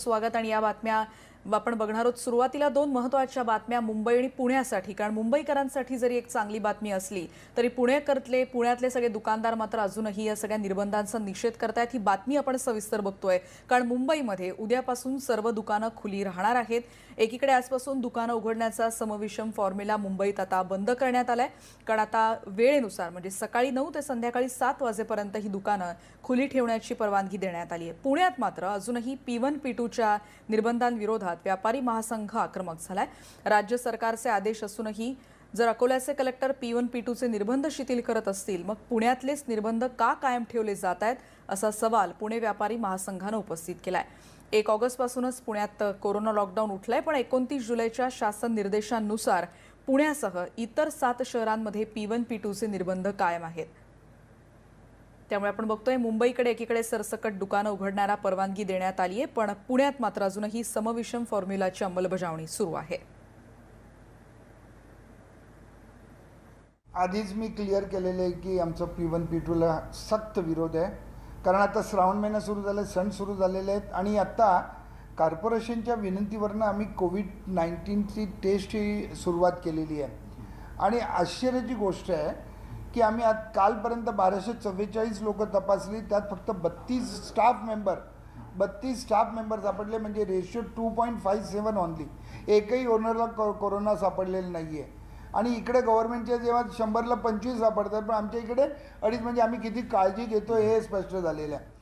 स्वागत आणि या बातम्या आपण बघणार आहोत। सुरुवातीला दोन महत्त्वाच्या बातम्या मुंबई आणि पुण्यासाठी, कारण मुंबईकरांसाठी जरी एक चांगली बातमी असली तरी पुण्यातले सगळे दुकानदार मात्र अजूनही या सगळ्या निर्बंधांचा निषेध करतायत। ही बातमी आपण सविस्तर बघतोय कारण मुंबईमध्ये उद्यापासून सर्व दुकानं खुली राहणार आहेत। एकीकडे आजपासून दुकानं उघडण्याचा समविषम फॉर्म्युला मुंबईत आता बंद करण्यात आलाय, कारण आता वेळेनुसार म्हणजे सकाळी 9 ते संध्याकाळी 7 वाजेपर्यंत ही दुकानं खुली ठेवण्याची परवानगी देण्यात आली आहे। पुण्यात मात्र अजूनही P1 P2च्या निर्बंधांविरोधात व्यापारी महासंघ आक्रमक झालाय। राज्य सरकारचे आदेश असूनही जर अकोल्याचे कलेक्टर P1 P2चे निर्बंध शिथिल करत असतील, मग पुण्यातलेच निर्बंध का कायम ठेवले जात आहेत असा सवाल पुणे व्यापारी महासंघाने उपस्थित केलाय। 1 ऑगस्टपासूनच पुण्यात कोरोना लॉकडाऊन उठलाय, पण 29 जुलैच्या शासन निर्देशांनुसार पुण्यासह इतर 7 शहरांमध्ये P1 P2चे निर्बंध कायम आहेत। त्यामुळे आपण बघतोय मुंबईकडे एकीकडे सरसकट दुकानं उघडण्याला परवानगी देण्यात आली आहे, पण पुण्यात मात्र अजूनही समविषम फॉर्म्युलाची अंमलबजावणी सुरू आहे। आधीच मी क्लिअर केलेले आहे की आमचं P1 P2ला सक्त विरोध आहे, कारण आता श्रावण महिना सुरू झाला, सण सुरू झालेले आहेत आणि आता कॉर्पोरेशनच्या विनंतीवरनं आम्ही कोविड-19ची टेस्टची सुरुवात केलेली आहे। आणि आश्चर्याची गोष्ट आहे की आम्ही आज कालपर्यंत 1244 लोक तपासली, त्यात फक्त 32 स्टाफ मेंबर सापडले, म्हणजे रेशिओ 2.57 ऑनली। एकही ओनरला कोरोना सापडलेला नाही आहे। आणि इकडे गव्हर्नमेंटच्या जेव्हा 100ला 25 सापडतात, पण आमच्या इकडे 2.5, म्हणजे आम्ही किती काळजी घेतो हे स्पष्ट झालेलं आहे।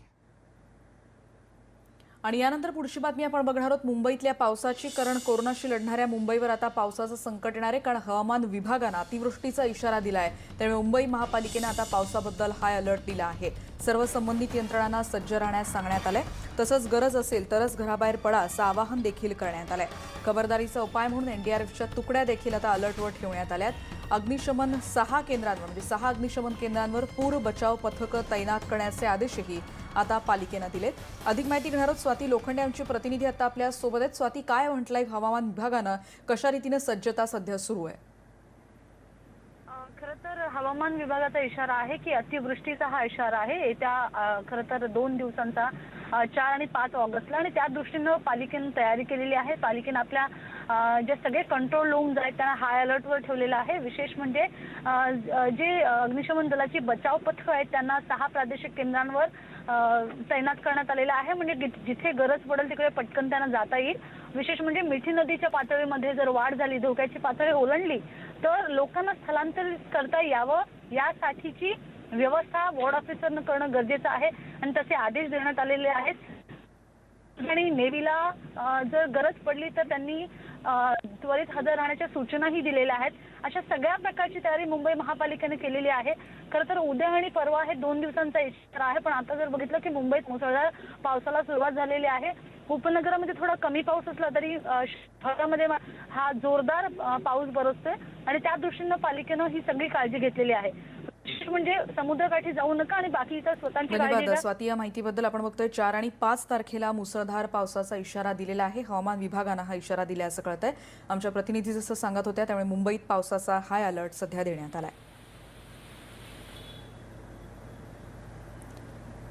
आणि यानंतर पुढची बातमी आपण बघणार आहोत मुंबईतल्या पावसाची, कारण कोरोनाशी लढणाऱ्या मुंबईवर आता पावसाचं संकट येणार आहे, कारण हवामान विभागाने अतिवृष्टीचा इशारा दिलाय। त्यामुळे मुंबई महापालिकेने आता पावसाबद्दल हाय अलर्ट दिला आहे। सर्व संबंधित यंत्रणांना सज्ज राहण्यास सांगण्यात आलंय, तसंच गरज असेल तरच घराबाहेर पडा असं आवाहन देखील करण्यात आलंय। खबरदारीचा उपाय म्हणून NDRFच्या तुकड्या देखील आता अलर्टवर ठेवण्यात आल्यात। अग्निशमन 6 केंद्रांवर म्हणजे 6 अग्निशमन केंद्रांवर पूर बचाव पथकं तैनात करण्याचे आदेशही आता पालिकेने दिलेत। अधिक माहिती घेणार आहोत स्वाती लोखंडे आमची प्रतिनिधी आता आपल्या सोबत आहेत। स्वाती, काय म्हटलंय हवामान विभागानं, कशा रीतीने सज्जता सध्या सुरू आहे? खरं तर हवामान विभागाचा इशारा आहे की अतिवृष्टीचा हा इशारा आहे येत्या खरं तर 2 दिवसांचा 4 आणि 5 ऑगस्टला, आणि त्या दृष्टीनं पालिकेने तयारी केलेली आहे। पालिकेने आपल्या जे सगळे कंट्रोल रूम्स आहेत त्यांना हाय अलर्टवर ठेवलेलं आहे। विशेष म्हणजे जे अग्निशमन दलाची बचाव पथकं आहेत त्यांना 6 प्रादेशिक केंद्रांवर तैनात करण्यात आलेलं आहे, म्हणजे जिथे गरज पडेल तिकडे पटकन त्यांना जाता येईल। विशेष म्हणजे मिठी नदीच्या पातळीमध्ये जर वाढ झाली, धोक्याची पातळी ओलांडली तर लोकांना स्थलांतरित करता यावं यासाठीची व्यवस्था वॉर्ड ऑफिसरनं करणं गरजेचं आहे आणि तसे आदेश देण्यात आलेले आहेत। आणि नेव्हीला जर गरज पडली तर त्यांनी त्वरित हजर राहण्याच्या सूचनाही दिलेल्या आहेत। अशा सगळ्या प्रकारची तयारी मुंबई महापालिकेने केलेली आहे। खरं तर उद्या आणि परवा हे 2 दिवसांचा इशारा आहे, पण आता जर बघितलं की मुंबईत मुसळधार पावसाला सुरुवात झालेली आहे। उपनगरामध्ये थोडा कमी पाऊस असला तरी शहरामध्ये हा जोरदार पाऊस बरसतोय आणि त्या दृष्टीनं पालिकेनं ही सगळी काळजी घेतलेली आहे। म्हणजे समुद्रकाठी जाऊ नका आणि बाकी इतर स्वतःची काळजी घ्या। धन्यवाद स्वाती, या माहितीबद्दल। आपण बघतोय 4 आणि 5 तारखेला मुसळधार पावसाचा इशारा दिलेला आहे। हवामान विभागानं हा इशारा दिल्याचं कळतंय। आमच्या प्रतिनिधी जसं सांगत होत्या, त्यामुळे मुंबईत पावसाचा हाय अलर्ट सध्या देण्यात आलाय।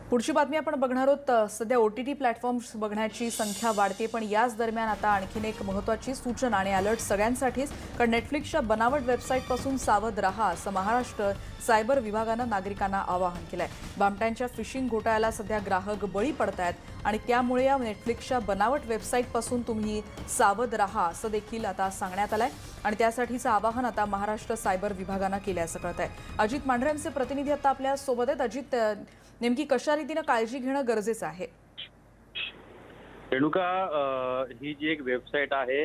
पुढची बातमी आपण बघणार आहोत। सध्या OTT प्लॅटफॉर्म्स बघण्याची संख्या वाढते, पण याच दरम्यान आता आणखीन एक महत्त्वाची सूचना आणि अलर्ट सगळ्यांसाठीच, कारण नेटफ्लिक्सच्या बनावट वेबसाईटपासून सावध राहा असं महाराष्ट्र सायबर विभागानं नागरिकांना आवाहन केलंय। भामट्यांच्या फिशिंग घोटाळ्याला सध्या ग्राहक बळी पडतायत आणि त्यामुळे या नेटफ्लिक्सच्या बनावट वेबसाईटपासून तुम्ही सावध राहा असं देखील आता सांगण्यात आलंय आणि त्यासाठीचं आवाहन आता महाराष्ट्र सायबर विभागानं केल्याचं कळतंय। अजित मांढरे आमचे प्रतिनिधी आता आपल्या सोबत आहेत। अजित, नेमकी कशा रीतीने काळजी घेणं गरजेचं आहे? रेणुका, ही जी एक वेबसाईट आहे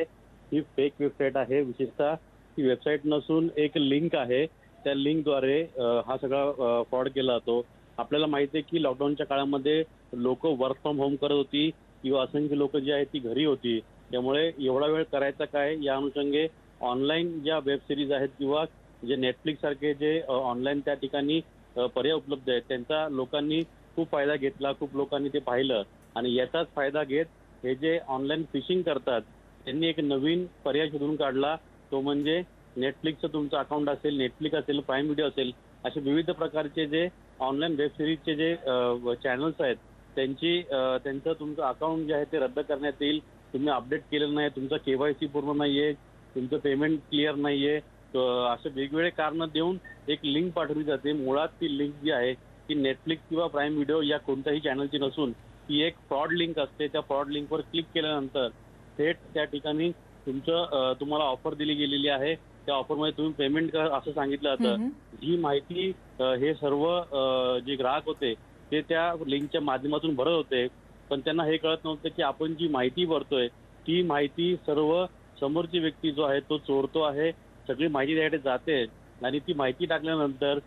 ही फेक वेबसाईट आहे। विशेषतः ही वेबसाईट नसून एक लिंक आहे, त्या लिंकद्वारे हा सगळा फ्रॉड केला जातो। आपल्याला माहिती आहे की लॉकडाऊनच्या काळामध्ये लोक वर्क फ्रॉम होम करत होती किंवा असंख्य लोक जी आहेत ती घरी होती, त्यामुळे एवढा वेळ करायचा काय या अनुषंगे ऑनलाईन ज्या वेब सिरीज आहेत किंवा जे नेटफ्लिक्स सारखे जे ऑनलाईन त्या ठिकाणी पर्याय उपलब्ध आहेत त्यांचा लोकांनी खूप फायदा घेतला। खूप लोकांनी ते पाहिलं आणि याचाच फायदा घेत हे जे ऑनलाईन फिशिंग करतात त्यांनी एक नवीन पर्याय शोधून काढला, तो म्हणजे नेटफ्लिक्सचं तुमचं अकाउंट असेल, नेटफ्लिक्स असेल, प्राईम व्हिडिओ असेल, असे विविध प्रकारचे जे ऑनलाईन वेब सिरीजचे जे चॅनल्स आहेत त्यांचं तुमचं अकाउंट जे आहे ते रद्द करण्यात येईल. तुम्ही अपडेट केलेलं नाही, तुमचं KYC पूर्ण नाहीये, तुमचं पेमेंट क्लिअर नाहीये, असे वेगवेगळे कारण देऊन एक लिंक पाठवली जाते. मुळात ती लिंक जी आहे ती नेटफ्लिक्स किंवा प्राईम व्हिडिओ या कोणत्याही चॅनलची नसून ती एक फ्रॉड लिंक असते. त्या फ्रॉड लिंकवर क्लिक केल्यानंतर थेट त्या ठिकाणी तुम्हाला ऑफर दिली गेलेली आहे. त्या ऑफरमध्ये तुम्ही पेमेंट करा असं सांगितलं जातं. जी माहिती हे सर्व जे ग्राहक होते ते त्या लिंकच्या माध्यमातून भरत होते, पण त्यांना हे कळत नव्हतं की आपण जी माहिती भरतोय ती माहिती सर्व समोरची व्यक्ती जो आहे तो चोरतो आहे. सगळी माहिती त्याकडे जाते आणि ती माहिती टाकल्यानंतर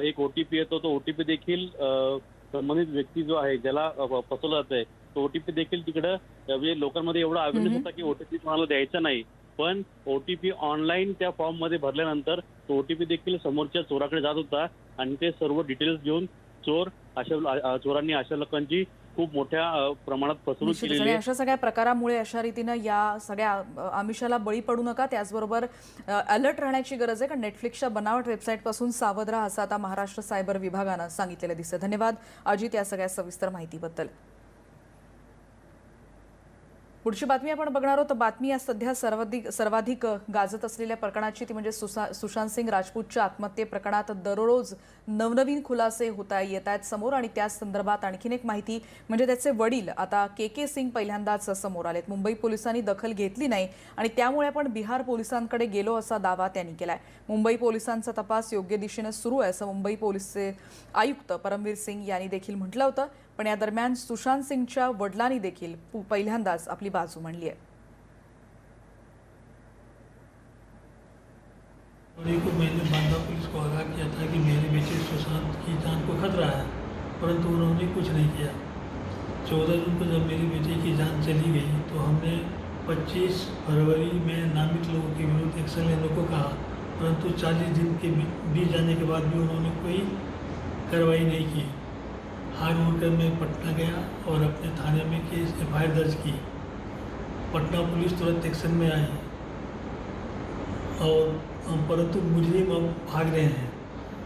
एक OTP येतो. तो OTP देखील संबंधित व्यक्ती जो आहे ज्याला फसवलं जातंय तो OTP देखील तिकडं म्हणजे लोकांमध्ये एवढा अवेअरनेस होता की OTP कोणाला द्यायचा नाही. पण OTP ऑनलाईन त्या फॉर्ममध्ये भरल्यानंतर तो OTP देखील समोरच्या चोराकडे जात होता आणि ते सर्व डिटेल्स घेऊन चोरांनी अशा लोकांची खूप मोठ्या प्रमाणात फसवणूक निश्चितच. केलेली आणि आहे. अशा सगळ्या प्रकारामुळे अशा रीतीनं या सगळ्या आमिषाला बळी पडू नका. त्याचबरोबर अलर्ट राहण्याची गरज आहे, कारण नेटफ्लिक्सच्या बनावट वेबसाईटपासून सावध राहा असं आता महाराष्ट्र सायबर विभागानं सांगितलेलं दिसतं. धन्यवाद अजित या सगळ्या सविस्तर माहितीबद्दल. पुढची बातमी आपण बघणार आहोत. बातमी या सध्या सर्वाधिक गाजत असलेल्या प्रकरणाची, ती म्हणजे सुशांत सिंग राजपूतच्या आत्महत्ये प्रकरणात दररोज नवनवीन खुलासे येत आहेत समोर. आणि त्याच संदर्भात आणखीन एक माहिती म्हणजे त्याचे वडील आता KK सिंग पहिल्यांदाच समोर आलेत. मुंबई पोलिसांनी दखल घेतली नाही आणि त्यामुळे आपण बिहार पोलिसांकडे गेलो असा दावा त्यांनी केलाय. मुंबई पोलिसांचा तपास योग्य दिशेने सुरू आहे असं मुंबई पोलीसचे आयुक्त परमवीर सिंग यांनी देखील म्हटलं होतं. पण या दरम्यान सुशांत सिंगच्या वडिलांनी देखील पहिल्यांदाच आपली बाजू मांडली आहे. मैंने बांदा पुलिस को आगाह किया था कि मेरे बेटे सुशांत की जान को खतरा है, परंतु उन्होंने कुछ नहीं किया. 14 जून को जब मेरे बेटे की जान चली गई तो हमने 25 फरवरी में नामित लोगों के विरुद्ध एक्शन लेने को कहा, परंतु 40 दिन के बीत जाने के बाद भी उन्होंने कोई कार्रवाई नहीं की. हार होकर मैं पटना गया और अपने थाने में केस FIR दर्ज की. पटना पुलिस तुरंत एक्शन में आई और परंतु मुजरिम अब भाग रहे हैं.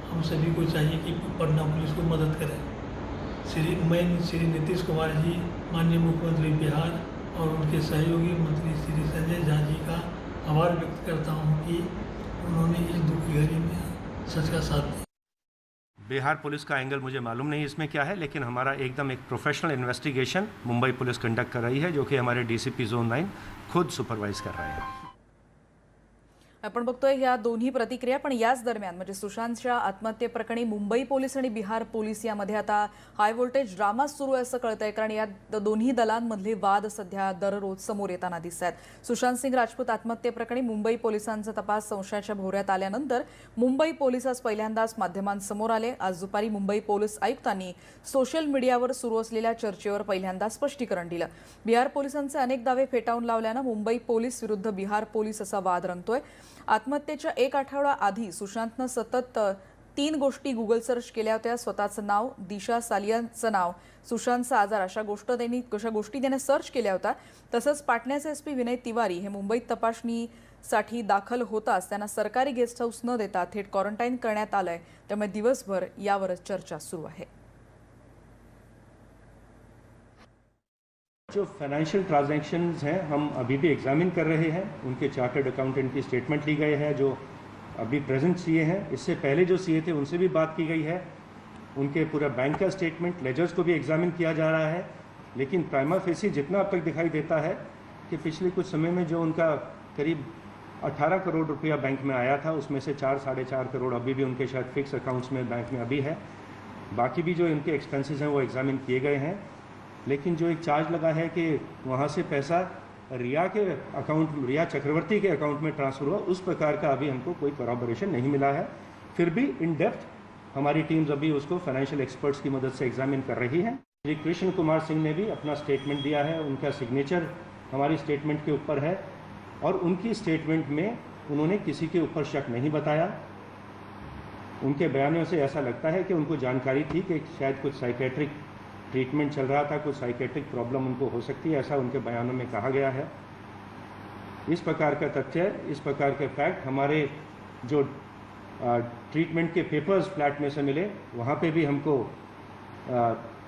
हम सभी को चाहिए कि पटना पुलिस को मदद करें. श्री नीतीश कुमार जी, माननीय मुख्यमंत्री बिहार और उनके सहयोगी मंत्री श्री संजय झा जी का आभार व्यक्त करता हूं कि उन्होंने इस दुखी घड़ी में सच का साथ दिया. बिहार पुलिस का एंगल मुझे मालूम नहीं इसमें क्या है, लेकिन हमारा एकदम एक professional investigation Mumbai police conduct कर रही है, जो कि हमारे DCP Zone 9 खुद सुपरवाइज कर रहे हैं. आपण बघतोय या दोन्ही प्रतिक्रिया. पण याच दरम्यान म्हणजे सुशांतच्या आत्महत्येप्रकरणी मुंबई पोलीस आणि बिहार पोलीस यामध्ये आता हाय व्होल्टेज ड्रामा सुरू आहे असं कळतंय, कारण या दोन्ही दलांमधले वाद सध्या दररोज समोर येताना दिसत आहेत. सुशांत सिंग राजपूत आत्महत्येप्रकरणी मुंबई पोलिसांचा तपास संशयाच्या भोवऱ्यात आल्यानंतर मुंबई पोलीस आज पहिल्यांदाच माध्यमांसमोर आले. आज दुपारी मुंबई पोलीस आयुक्तांनी सोशल मीडियावर सुरू असलेल्या चर्चेवर पहिल्यांदा स्पष्टीकरण दिलं. बिहार पोलिसांचे अनेक दावे फेटाळून लावल्यानं मुंबई पोलीस विरुद्ध बिहार पोलीस असा वाद रंगतोय. आत्महत्येच्या एक आठवडा आधी सुशांतनं सतत 3 गोष्टी गुगल सर्च केल्या होत्या. स्वतःचं नाव, दिशा सालियानचं नाव, सुशांतचा आजार अशा गोष्टी त्याने सर्च केल्या होत्या. तसंच पाटण्याचे SP विनय तिवारी हे मुंबईत तपासणीसाठी दाखल होताच त्यांना सरकारी गेस्ट हाऊस न देता थेट क्वारंटाईन करण्यात आलंय. त्यामुळे दिवसभर यावरच चर्चा सुरू आहे. जो फाइनेंशियल ट्रांजैक्शंस हैं हम अभी भी एग्जामिन कर रहे हैं. उनके चार्टर्ड अकाउंटेंट की स्टेटमेंट ली गई है जो अभी प्रेजेंट CA हैं. इससे पहले जो CA थे उनसे भी बात की गई है. उनके पूरा बैंक का स्टेटमेंट, लेजर्स को भी एग्जामिन किया जा रहा है. लेकिन प्राइमा फेसी जितना अब तक दिखाई देता है कि पिछले कुछ समय में जो उनका करीब 18 करोड़ रुपया बैंक में आया था, उसमें से 4-4.5 करोड़ अभी भी उनके शायद फिक्स अकाउंट्स में बैंक में अभी है. बाकी भी जो इनके एक्सपेंसेस हैं वो एग्जामिन किए गए हैं. लेकिन जो एक चार्ज लगा है कि वहाँ से पैसा रिया चक्रवर्ती के अकाउंट में ट्रांसफ़र हुआ, उस प्रकार का अभी हमको कोई करॉबोरेशन नहीं मिला है. फिर भी इन डेप्थ हमारी टीम्स अभी उसको फाइनेंशियल एक्सपर्ट्स की मदद से एग्जामिन कर रही हैं. श्री कृष्ण कुमार सिंह ने भी अपना स्टेटमेंट दिया है. उनका सिग्नेचर हमारी स्टेटमेंट के ऊपर है और उनकी स्टेटमेंट में उन्होंने किसी के ऊपर शक नहीं बताया. उनके बयानों से ऐसा लगता है कि उनको जानकारी थी कि शायद कुछ साइकेट्रिक ट्रीटमेंट चल रहा था, कुछ साइकेट्रिक प्रॉब्लम उनको हो सकती है, ऐसा उनके बयानों में कहा गया है. इस प्रकार का तथ्य, इस प्रकार के फैक्ट हमारे जो ट्रीटमेंट के पेपर्स फ्लैट में से मिले, वहाँ पे भी हमको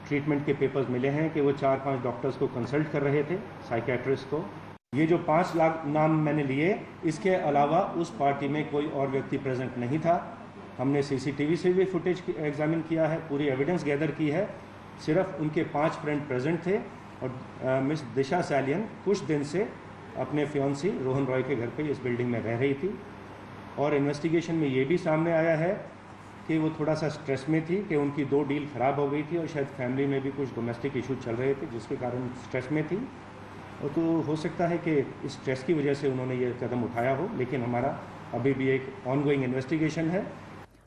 ट्रीटमेंट के पेपर्स मिले हैं कि वो 4-5 डॉक्टर्स को कंसल्ट कर रहे थे, साइकेट्रिस्ट को। ये जो 5 लाख नाम मैंने लिए, इसके अलावा उस पार्टी में कोई और व्यक्ति प्रेजेंट नहीं था। हमने सीसीटीवी से भी फुटेज एग्जामिन किया है, पूरी एविडेंस गैदर की है। सिर्फ उनके 5 फ्रेंड प्रेजेंट थे और मिस दिशा सालियन कुछ दिन से अपने फियांसी रोहन रॉय के घर पे इस बिल्डिंग में रह रही थी। और इन्वेस्टिगेशन में ये भी सामने आया है कि वो थोड़ा सा स्ट्रेस में थी कि उनकी 2 डील ख़राब हो गई थी और शायद फैमिली में भी कुछ डोमेस्टिक इशू चल रहे थे जिसके कारण स्ट्रेस में थी। और तो हो सकता है कि इस स्ट्रेस की वजह से उन्होंने ये कदम उठाया हो, लेकिन हमारा अभी भी एक ऑनगोइंग इन्वेस्टिगेशन है।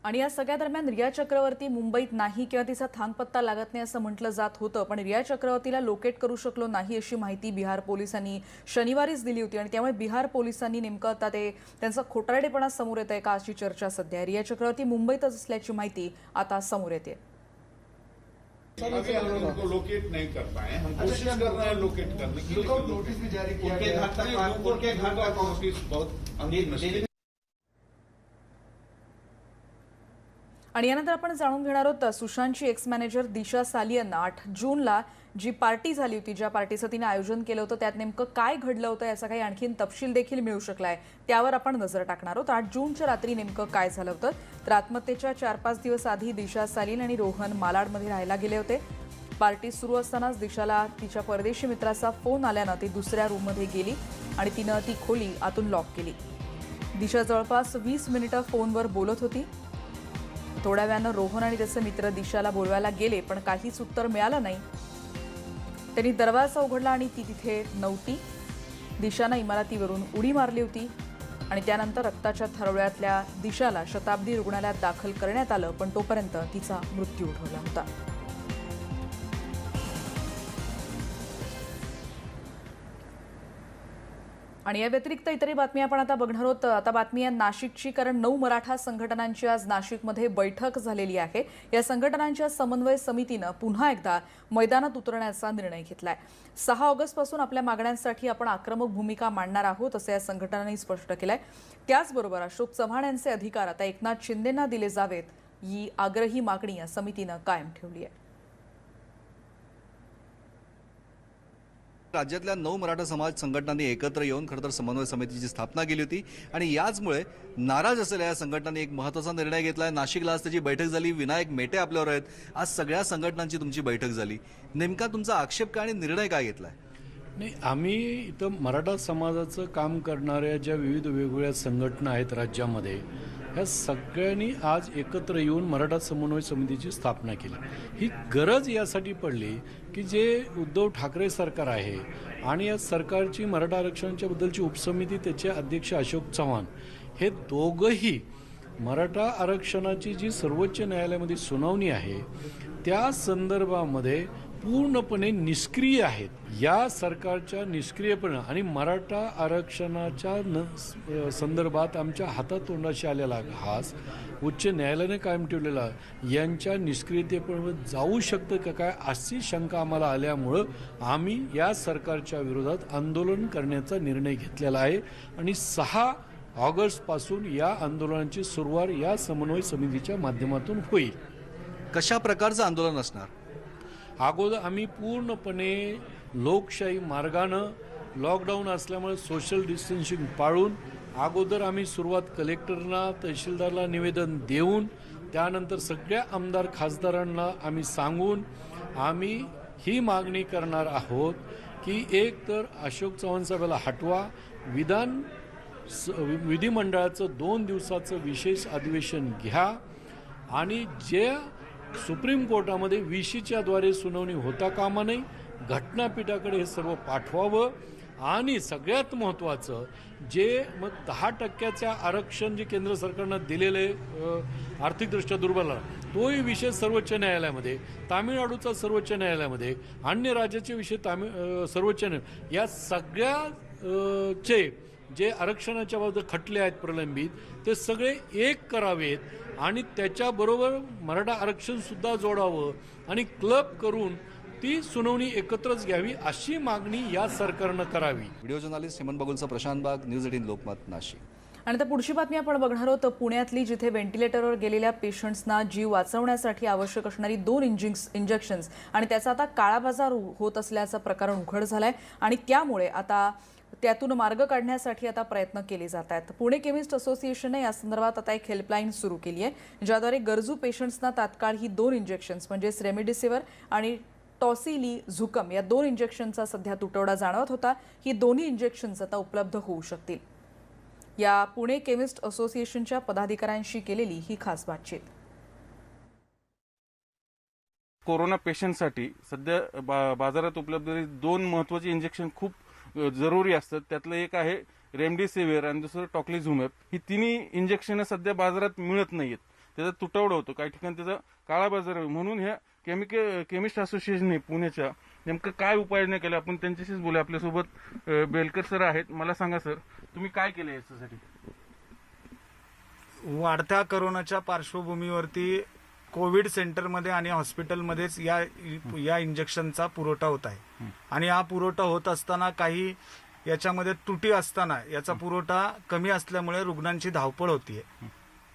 आणि या सगळ्या दरम्यान रिया चक्रवर्ती मुंबईत नाही किंवा तिचा थांगपत्ता लागत नाही असं म्हटलं जात होतं, पण रिया चक्रवर्तीला लोकेट करू शकलो नाही अशी माहिती बिहार पोलिसांनी शनिवारीच दिली होती आणि त्यामुळे बिहार पोलिसांनी नेमकं आता ते त्यांचा खोटारडेपणा समोर येत आहे का अशी चर्चा सध्या आहे। रिया चक्रवर्ती मुंबईतच असल्याची माहिती आता समोर येते। अभी हम उनको लोकेट नहीं कर पाए, हम कोशिश कर रहे हैं लोकेट करने की। लुकआउट नोटिस भी जारी किया गया है। उनके घर का नोटिस बहुत मुश्किल। आणि यानंतर आपण जाणून घेणार आहोत सुशांतची एक्स मॅनेजर दिशा सालियन 8 जूनला जी पार्टी झाली होती, ज्या पार्टीचं तिने आयोजन केलं होतं, त्यात नेमकं काय घडलं होतं याचा काही आणखीन तपशील देखील मिळू शकलाय, त्यावर आपण नजर टाकणार आहोत। 8 जूनच्या रात्री नेमकं काय झालं होतं तर आत्महत्येच्या 4-5 दिवस आधी दिशा सालियन आणि रोहन मालाडमध्ये राहायला गेले होते। पार्टी सुरू असतानाच दिशाला तिच्या परदेशी मित्राचा फोन आल्यानं ती दुसऱ्या रूममध्ये गेली आणि तिनं ती खोली आतून लॉक केली। दिशा जवळपास 20 मिनिटं फोनवर बोलत होती। थोड्या वेळानं रोहन आणि त्याचे मित्र दिशाला बोलवायला गेले, पण काहीच उत्तर मिळालं नाही। त्यांनी दरवाजा उघडला आणि ती तिथे नव्हती। दिशानं इमारतीवरून उडी मारली होती आणि त्यानंतर रक्ताच्या थरवळ्यातल्या दिशाला शताब्दी रुग्णालयात दाखल करण्यात आलं, पण तोपर्यंत तिचा मृत्यू ओढवला होता। आणि या व्यतिरिक्त इतरही बातमी आपण आता बघणार आहोत। आता बातमी आहे नाशिकची, कारण 9 मराठा संघटनांची आज नाशिकमध्ये बैठक झालेली आहे। या संघटनांच्या समन्वय समितीनं पुन्हा एकदा मैदानात उतरण्याचा निर्णय घेतलाय। 6 ऑगस्टपासून आपल्या मागण्यांसाठी आपण आक्रमक भूमिका मांडणार आहोत असं या संघटनांनी स्पष्ट केलंय। त्याचबरोबर अशोक चव्हाण यांचे अधिकार आता एकनाथ शिंदेंना दिले जावेत, ही आग्रही मागणी या समितीनं कायम ठेवली आहे। राज्यातल्या 9 मराठा समाज संघटनांनी एकत्र येऊन खरं तर समन्वय समितीची स्थापना केली होती आणि याचमुळे नाराज असलेल्या या संघटनांनी एक महत्त्वाचा निर्णय घेतला आहे। नाशिकला आज त्याची बैठक झाली। विनायक मेटे आपल्यावर आहेत। आज सगळ्या संघटनांची तुमची बैठक झाली, नेमका तुमचा आक्षेप काय आणि निर्णय काय घेतलाय? नाही, आम्ही इथं मराठा समाजाचं काम करणाऱ्या ज्या विविध वेगवेगळ्या संघटना आहेत राज्यामध्ये, ह्या सगळ्यांनी आज एकत्र येऊन मराठा समन्वय समितीची स्थापना केली। ही गरज यासाठी पडली की जे उद्धव ठाकरे सरकार आहे आणि या सरकारची मराठा आरक्षणाच्या बद्दलची उपसमिती, त्याचे अध्यक्ष अशोक चव्हाण, हे दोघंही मराठा आरक्षणाची जी सर्वोच्च न्यायालयामध्ये सुनावणी आहे त्या संदर्भामध्ये पूर्णपणे निष्क्रिय आहेत। या सरकारच्या निष्क्रियपणा आणि मराठा आरक्षणाच्या संदर्भात आमच्या हातातोंडाशी आलेला घास उच्च न्यायालयाने कायम ठेवलेला, यांच्या निष्क्रियतेपणावर जाऊ शकतं का काय अशी शंका आम्हाला आल्यामुळं आम्ही या सरकारच्या विरोधात आंदोलन करण्याचा निर्णय घेतलेला आहे आणि 6 ऑगस्टपासून या आंदोलनाची सुरुवात या समन्वय समितीच्या माध्यमातून होईल। कशा प्रकारचं आंदोलन असणार? अगोदर आम्ही पूर्णपणे लोकशाही मार्गानं, लॉकडाऊन असल्यामुळे सोशल डिस्टन्सिंग पाळून अगोदर आम्ही सुरुवात कलेक्टरना, तहसीलदारला निवेदन देऊन, त्यानंतर सगळ्या आमदार खासदारांना आम्ही सांगून आम्ही ही मागणी करणार आहोत की एक तर अशोक चव्हाण साहेबाला हटवा, विधिमंडळाचं 2 दिवसाचं विशेष अधिवेशन घ्या आणि जे सुप्रीम कोर्टामध्ये VCच्या द्वारे सुनावणी होता कामा नये, घटनापीठाकडे हे सर्व पाठवावं आणि सगळ्यात महत्त्वाचं जे मग 10% आरक्षण जे केंद्र सरकारनं दिलेले आर्थिकदृष्ट्या दुर्बल, तोही विषय सर्वोच्च न्यायालयामध्ये, तामिळनाडूचा सर्वोच्च न्यायालयामध्ये, अन्य राज्याचे विषय सर्वोच्च न्यायालय, या सगळ्याचे जे आरक्षणाच्या बाबतीत खटले आहेत प्रलंबित, ते सगळे एक करावेत आणि त्याच्याबरोबर मराठा आरक्षणसुद्धा जोडावं आणि क्लब करून ती सुनावणी एकत्रच घ्यावी अशी मागणी या सरकारनं करावी। व्हिडिओ जर्नलिस्ट हेमंत बागुलचा प्रशांत बाग, न्यूज 18 लोकमत, नाशिक। आणि आता पुढची बातमी आपण बघणार आहोत पुण्यातली, जिथे व्हेंटिलेटरवर गेलेल्या पेशंट्सना जीव वाचवण्यासाठी आवश्यक असणारी 2 इंजेक्शन्स आणि त्याचा आता काळाबाजार होत असल्याचं प्रकरण उघड झालंय आणि त्यामुळे आता त्यातून मार्ग काढण्यासाठी आता प्रयत्न केले जात आहेत. पुणे केमिस्ट असोसिएशनने या संदर्भात आता एक हेल्पलाईन सुरू केली आहे, ज्याद्वारे गरजू पेशंट्सना तात्काळ ही 2 इंजेक्शन्स म्हणजेच रेमडेसिविर आणि टॉसिलिझुकम या 2 इंजेक्शनचा सध्या तुटवडा जाणवत होता. ही दोन्ही इंजेक्शन्स आता उपलब्ध होऊ शकतील. या पुणे केमिस्ट असोसिएशनच्या पदाधिकाऱ्यांशी केलेली ही खास बातचीत. कोरोना पेशंटसाठी सध्या बाजारात उपलब्ध 2 महत्त्वाचे इंजेक्शन खूप जरुरी असतात. त्यातलं एक आहे रेमडेसिविर आणि दुसरं टॉक्लिझुमॅब. ही तिन्ही इंजेक्शन सध्या बाजारात मिळत नाहीत. त्याचा तुटवडा होतो, काही ठिकाणी त्याचा काळा बाजार आहे. म्हणून ह्या केमिस्ट असोसिएशनने पुण्याच्या नेमकं काय उपाययोजना केल्या आपण त्यांच्याशीच बोलू. आपल्यासोबत बेलकर सर आहेत. मला सांगा सर, तुम्ही काय केलं याच्यासाठी? वाढत्या कोरोनाच्या पार्श्वभूमीवरती कोविड सेंटरमध्ये आणि हॉस्पिटलमध्येच या इंजेक्शनचा पुरवठा होत आहे आणि हा पुरवठा होत असताना काही याच्यामध्ये त्रुटी असताना याचा पुरवठा कमी असल्यामुळे रुग्णांची धावपळ होतीये.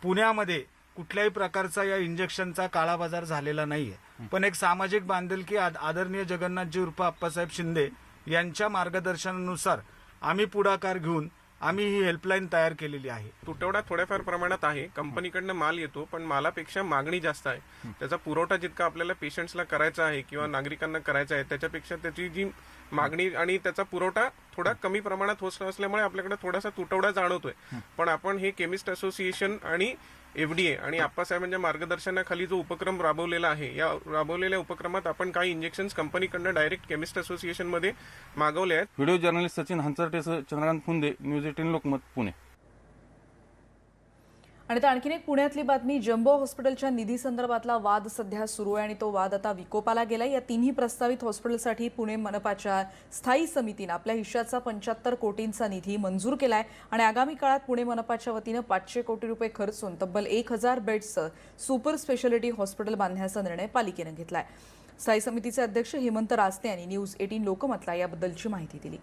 पुण्यामध्ये कुठल्याही प्रकारचा या इंजेक्शनचा काळाबाजार झालेला नाहीये, पण एक सामाजिक बांधिलकी आदरणीय जगन्नाथजी उर्फ आप्पासाहेब शिंदे यांच्या मार्गदर्शनानुसार आम्ही पुढाकार घेऊन आम्ही ही हेल्पलाईन तयार केलेली आहे. तुटवडा थोड्याफार प्रमाणात आहे. कंपनीकडनं माल येतो, पण मालापेक्षा मागणी जास्त आहे. त्याचा पुरवठा जितका आपल्याला पेशंट्सला करायचा आहे किंवा नागरिकांना करायचा आहे त्याच्यापेक्षा त्याची जी मागणी आणि त्याचा पुरवठा थोडा कमी प्रमाणात होत असल्यामुळे आपल्याकडे थोडासा तुटवडा जाणवतोय. पण आपण हे केमिस्ट असोसिएशन आणि FDA आणि आप्पासाहेबांच्या मार्गदर्शनाखाली जो उपक्रम राबवलेला आहे, या राबवलेल्या उपक्रमात आपण काही इंजेक्शन्स कंपनीकडनं डायरेक्ट केमिस्ट असोसिएशन मध्ये मागवले आहेत. व्हिडिओ जर्नलिस्ट सचिन हंचरटेसह चंद्रकांत फुंदे, न्यूज 18 लोकमत, पुणे. आणि तर आणखीन एक पुण्यातली बातमी. जम्बो हॉस्पिटलच्या निधी संदर्भातला वाद सध्या सुरू आहे आणि तो वाद आता विकोपाला गेलाय. या तिन्ही प्रस्तावित हॉस्पिटलसाठी पुणे मनपाच्या स्थायी समितीनं आपल्या हिश्श्याचा 75 कोटींचा निधी मंजूर केलाय आणि आगामी काळात पुणे मनपाच्या वतीनं 500 कोटी रुपये खर्चून तब्बल 1000 बेड्सचं सुपर स्पेशालिटी हॉस्पिटल बांधण्याचा निर्णय पालिकेनं घेतलाय. स्थायी समितीचे अध्यक्ष हेमंत रासने यांनी न्यूज 18 लोकमतला याबद्दलची माहिती दिली.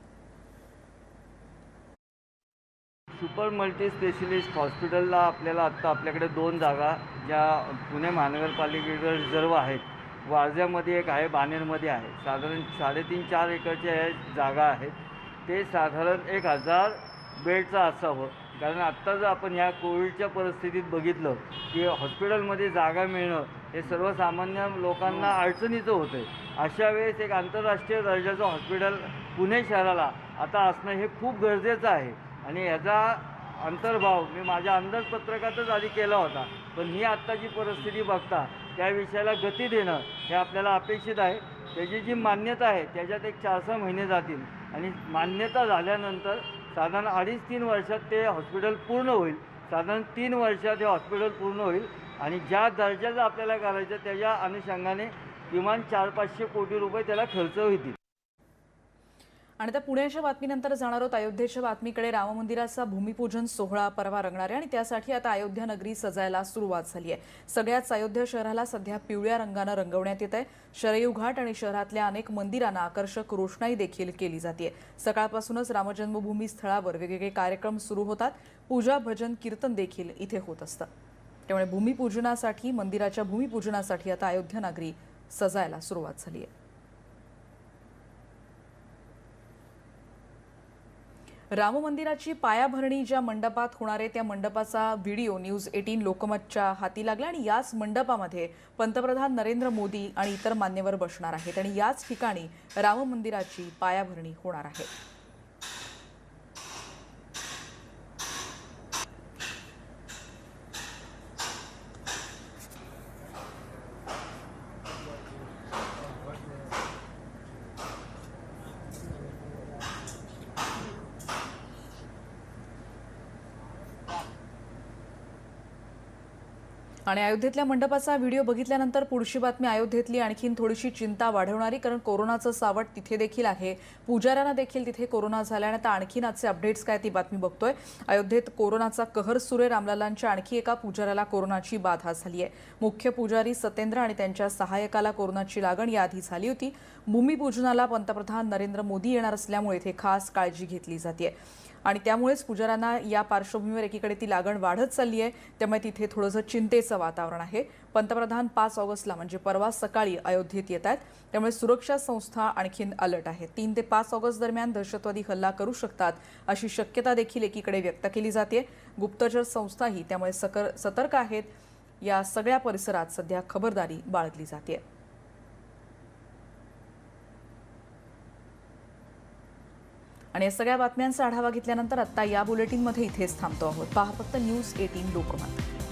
सुपर मल्टी स्पेशलिस्ट हॉस्पिटलला आपल्याकडे 2 जागा ज्या पुणे महानगरपालिकेकडे रिझर्व आहेत. वाळव्यामध्ये एक आहे, बाणेरमध्ये आहे. साधारण 3.5-4 एकरच्या जागा आहेत. ते साधारण 1000 बेडचं असावं, कारण आत्ता जर आपण ह्या कोविडच्या परिस्थितीत बघितलं की हॉस्पिटलमध्ये जागा मिळणं हे सर्वसामान्य लोकांना अडचणीचं होतं आहे. अशा वेळेस एक आंतरराष्ट्रीय दर्जाचं हॉस्पिटल पुणे शहराला आता असणं हे खूप गरजेचं आहे आणि याचा अंतर्भाव मी माझ्या अंदाजपत्रकातच आधी केला होता. पण ही आत्ताची परिस्थिती बघता त्या विषयाला गती देणं हे आपल्याला अपेक्षित आहे. त्याची जी मान्यता आहे त्याच्यात एक 4-6 महिने जातील आणि मान्यता झाल्यानंतर साधारण 2.5-3 वर्षात ते हॉस्पिटल पूर्ण होईल. साधारण 3 वर्षात हे हॉस्पिटल पूर्ण होईल आणि ज्या दर्जाचं आपल्याला करायचं त्याच्या अनुषंगाने किमान 400-500 कोटी रुपये त्याला खर्च होतील. आणि त्या पुण्याच्या बातमीनंतर जाणार आहोत अयोध्येच्या बातमीकडे. राम मंदिराचा भूमिपूजन सोहळा परवा रंगणार आहे आणि त्यासाठी आता अयोध्या नगरी सजायला सुरुवात झाली आहे. सगळ्याच अयोध्या शहराला सध्या पिवळ्या रंगानं रंगवण्यात येत आहे. शरयू घाट आणि शहरातल्या अनेक मंदिरांना आकर्षक रोषणाई देखील केली जाते. सकाळपासूनच रामजन्मभूमी स्थळावर वेगवेगळे कार्यक्रम सुरू होतात. पूजा, भजन, कीर्तन देखील इथे होत असतं. त्यामुळे भूमिपूजनासाठी, मंदिराच्या भूमिपूजनासाठी आता अयोध्या नगरी सजायला सुरुवात झाली आहे. राम मंदिराची पायाभरणी ज्या मंडपात होणार आहे त्या मंडपाचा व्हिडिओ न्यूज 18 लोकमतच्या हाती लागला आणि याच मंडपामध्ये पंतप्रधान नरेंद्र मोदी आणि इतर मान्यवर बसणार आहेत आणि याच ठिकाणी राम मंदिराची पायाभरणी होणार आहे. आणि अयोध्येतल्या मंडपाचा व्हिडिओ बघितल्यानंतर पुढची बातमी अयोध्येतली आणखीन थोडीशी चिंता वाढवणारी, कारण कोरोनाचं सावट तिथे देखील आहे. पुजाऱ्यांना देखील तिथे कोरोना झाल्याने आता आणखीन आजचे अपडेट्स काय ती बातमी बघतोय. अयोध्येत कोरोनाचा कहर सुरू आहे. रामलल्लांच्या आणखी एका पुजाऱ्याला कोरोनाची बाधा झाली आहे. मुख्य पुजारी सत्येंद्र आणि त्यांच्या सहाय्यकाला कोरोनाची लागण याआधी झाली होती. भूमिपूजनाला पंतप्रधान नरेंद्र मोदी येणार असल्यामुळे इथे खास काळजी घेतली जाते. आणि त्यामुळेच पुजाऱ्यांना या पार्श्वभूमीवर एकीकडे ती लागण वाढत चालली आहे, त्यामुळे तिथे थोडंसं चिंतेचं वातावरण आहे. पंतप्रधान 5 ऑगस्टला म्हणजे परवा सकाळी अयोध्येत येत आहेत, त्यामुळे सुरक्षा संस्था आणखीन अलर्ट आहे. 3 ते 5 ऑगस्ट दरम्यान दहशतवादी हल्ला करू शकतात अशी शक्यता देखील एकीकडे व्यक्त केली जाते. गुप्तचर संस्थाही त्यामुळे सतर्क आहेत. या सगळ्या परिसरात सध्या खबरदारी बाळगली जाते. आणि या सगळ्या बातम्यांचा आढावा घेतल्यानंतर आता या बुलेटिनमध्ये इथेच थांबतो आहोत. पहा फक्त न्यूज 18 लोकमत.